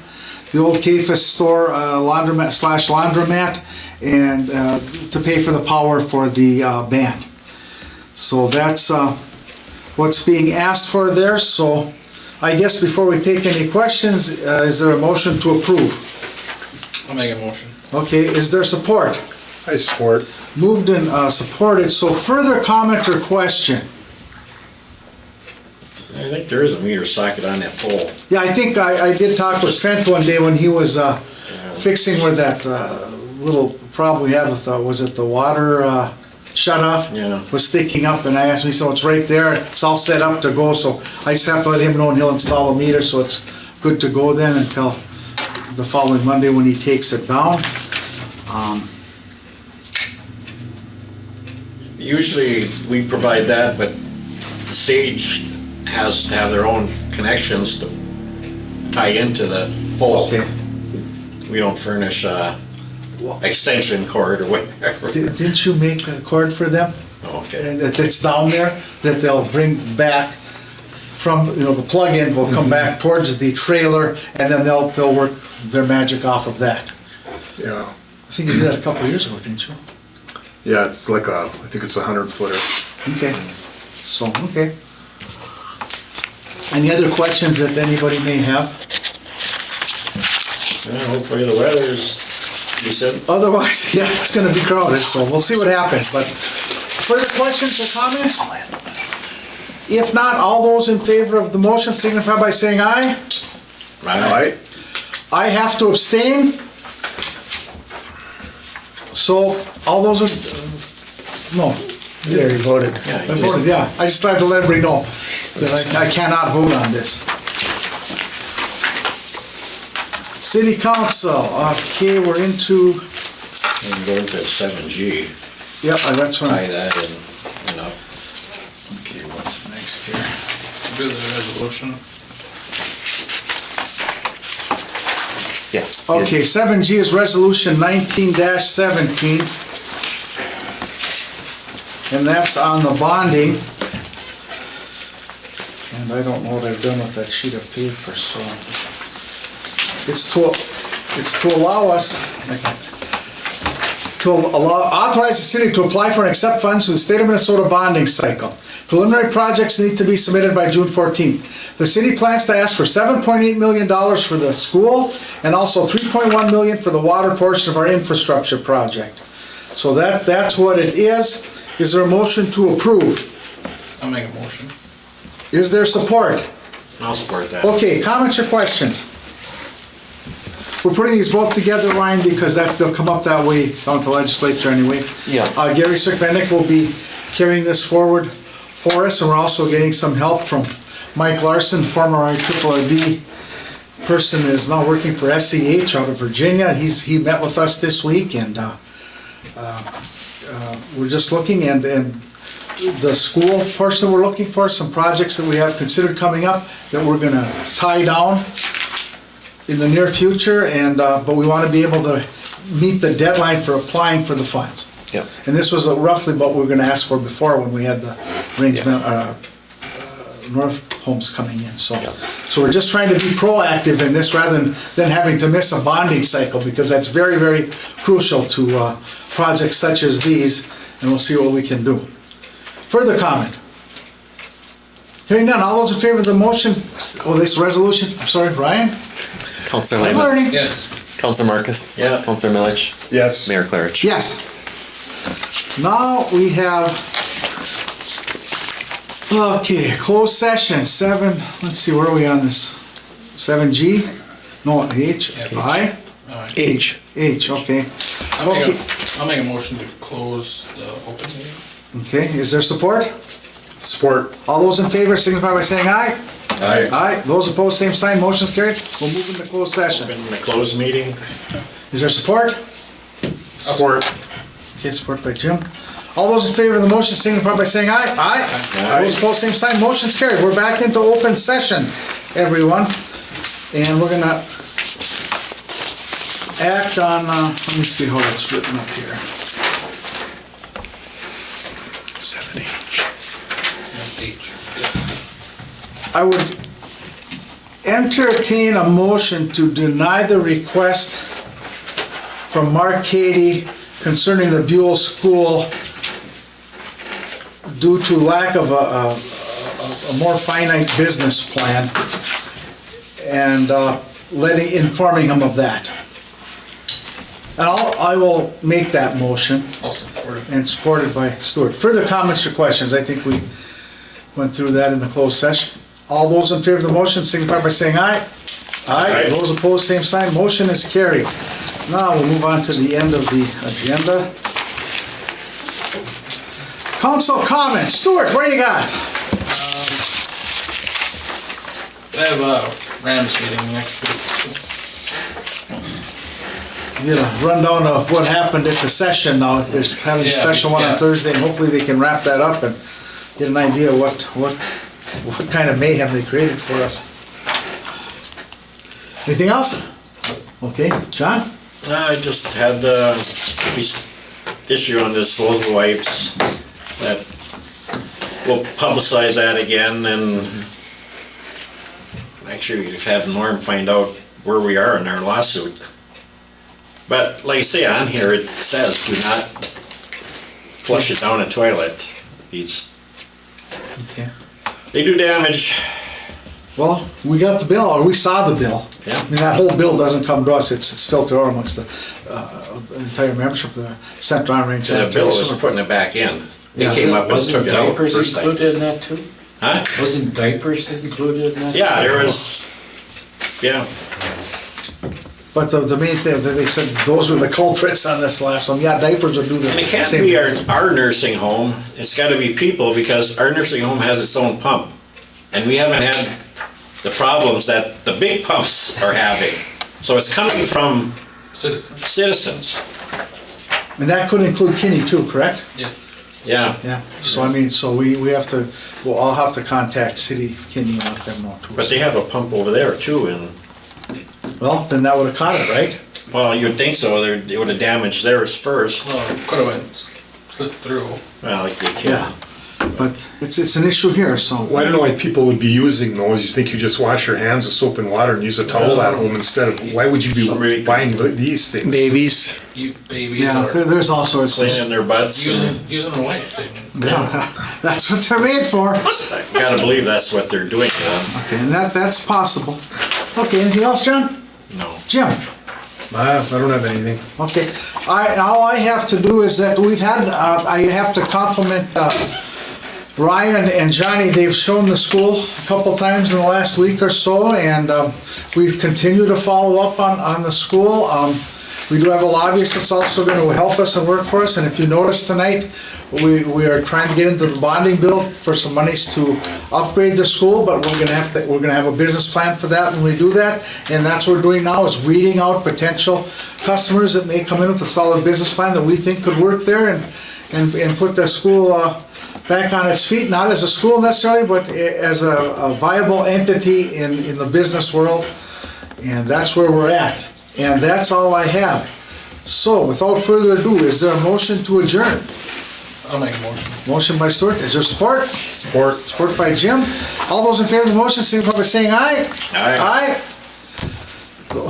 the old CAFIS store, laundromat, and to pay for the power for the band. So that's what's being asked for there. So I guess before we take any questions, is there a motion to approve? I'll make a motion. Okay, is there support? I support. Moved and supported. So further comment or question? I think there is a meter socket on that pole. Yeah, I think I did talk with Trent one day when he was fixing where that little problem we had with, was it the water shut-off? Yeah. Was sticking up, and I asked him, so it's right there, it's all set up to go, so I just have to let him know and he'll install a meter, so it's good to go then until the following Monday when he takes it down. Usually we provide that, but the Sage has to have their own connections to tie into the pole. Okay. We don't furnish extension cord or whatever. Didn't you make a cord for them? Okay. And that's down there, that they'll bring back from, the plug-in will come back towards the trailer, and then they'll work their magic off of that. Yeah. I think you did that a couple of years ago, didn't you? Yeah, it's like I think it's 100-footer. Okay, so, okay. Any other questions that anybody may have? Hopefully the weather's decent. Otherwise, yeah, it's gonna be crowded, so we'll see what happens, but further questions or comments? If not, all those in favor of the motion signify by saying aye. Right. I have to abstain. So, all those are, no. You already voted. I voted, yeah. I just had to let everybody know that I cannot vote on this. City Council, okay, we're into, And go into 7G, yeah, that's when, tie that in, okay, what's next here? Do the resolution. Yeah. Okay, 7G is Resolution 19-17. And that's on the bonding. And I don't know what I've done with that sheet of paper, so. It's to allow us, authorize the city to apply for and accept funds through the state of Minnesota bonding cycle. Preliminary projects need to be submitted by June 14th. The city plans to ask for $7.8 million for the school and also $3.1 million for the water portion of our infrastructure project. So that's what it is. Is there a motion to approve? I'll make a motion. Is there support? I'll support that. Okay, comments or questions? We're putting these both together, Ryan, because they'll come up that way down at the legislature anyway. Yeah. Gary Sirkvenick will be carrying this forward for us, and we're also getting some help from Mike Larson, former IRRB person, is now working for SEH out of Virginia. He met with us this week, and we're just looking, and the school portion we're looking for, some projects that we have considered coming up that we're gonna tie down in the near future, and but we want to be able to meet the deadline for applying for the funds. Yeah. And this was roughly what we were going to ask for before when we had the arrangement, North Homes coming in. So we're just trying to be proactive in this rather than having to miss a bonding cycle, because that's very, very crucial to projects such as these, and we'll see what we can do. Further comment? Hearing none, all those in favor of the motion, this resolution, I'm sorry, Ryan? Counselor I'm Lehman. learning. Yes. Counselor Marcus. Yeah. Counselor Milich. Yes. Mayor Clarich. Yes. Now we have, okay, closed session, let's see, where are we on this? 7G? No, H, Yeah, H. I? H. H, okay. I'll make Okay, I'll make a motion to close the open meeting. okay, is there support? Support. All those in favor signify by saying aye. Aye. Aye, those opposed, same sign, motion's carried. We'll move into closed session. Open the closed meeting. Is there support? Support. Okay, support by Jim. All those in favor of the motion signify by saying aye. Aye. Aye. Those opposed, same sign, motion's carried. We're back into open session, everyone. And we're gonna act on, let me see how it's written up here. 7H. H. I would entertain a motion to deny the request from Mark Cady concerning the Buhl School due to lack of a more finite business plan, and informing him of that. And I will make that motion, I'll support it. and supported by Stuart. Further comments or questions? I think we went through that in the closed session. All those in favor of the motion signify by saying aye. Aye. Those opposed, same sign. Motion is carried. Now we'll move on to the end of the agenda. Council comments. Stuart, what do you got? I have a Rams meeting next week. Get a rundown of what happened at the session now. They're having a Yeah, special one on yeah. Thursday, and hopefully they can wrap that up and get an idea what kind of mayhem they created for us. Anything else? Okay, John? I just had this issue on disposal wipes that we'll publicize that again and actually have Norm find out where we are in our lawsuit. But like I say on here, it says do not flush it down a toilet. Okay. They do damage. Well, we got the bill, or we saw the bill. Yeah. I mean, that whole bill doesn't come to us, it's filtered out amongst the entire membership of the Central Arm Range. The bill was putting it back in. They Yeah. came up and took it out Diapers first time. included in that too? Huh? Wasn't diapers included in that? Yeah, there was, yeah. But the main thing, that they said, those were the culprits on this last one. Yeah, diapers would do the And it can't same be thing. our nursing home, it's gotta be people, because our nursing home has its own pump. And we haven't had the problems that the big pumps are having. So it's coming from Citizens. citizens. And that could include Kinney too, correct? Yeah. Yeah, so I mean, so we have to, well, I'll have to contact City of Kinney and let them know too. But they have a pump over there too, and, Well, then that would have caught it, right? well, you'd think so, they would've damaged theirs first. Well, could have went slipped through. Well, like they Yeah. can. But it's an issue here, so. Well, I don't know why people would be using those. You think you just wash your hands with soap and water and use a towel at home instead of, why would you Somebody- be buying these things? Babies. You babies Yeah, or there's all sorts of. Cleaning their butts. using a wipe. Yeah, that's what they're made for. Gotta believe that's what they're doing to them. Okay, and that's possible. Okay, anything else, John? No. Jim? I don't have anything. Okay, all I have to do is that we've had, I have to compliment Ryan and Johnny. They've shown the school a couple times in the last week or so, and we've continued to follow up on the school. We do have a lobbyist that's also going to help us and work for us, and if you notice tonight, we are trying to get into the bonding bill for some monies to upgrade the school, but we're gonna have a business plan for that when we do that, and that's what we're doing now, is weeding out potential customers that may come in with a solid business plan that we think could work there and put the school back on its feet, not as a school necessarily, but as a viable entity in the business world, and that's where we're at. And that's all I have. So, without further ado, is there a motion to adjourn? I'll make a motion. Motion by Stuart, is there support? Support. Support by Jim. All those in favor of the motion, signify by saying aye. Aye. Aye.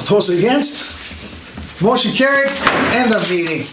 Those against? Motion carried, end of meeting.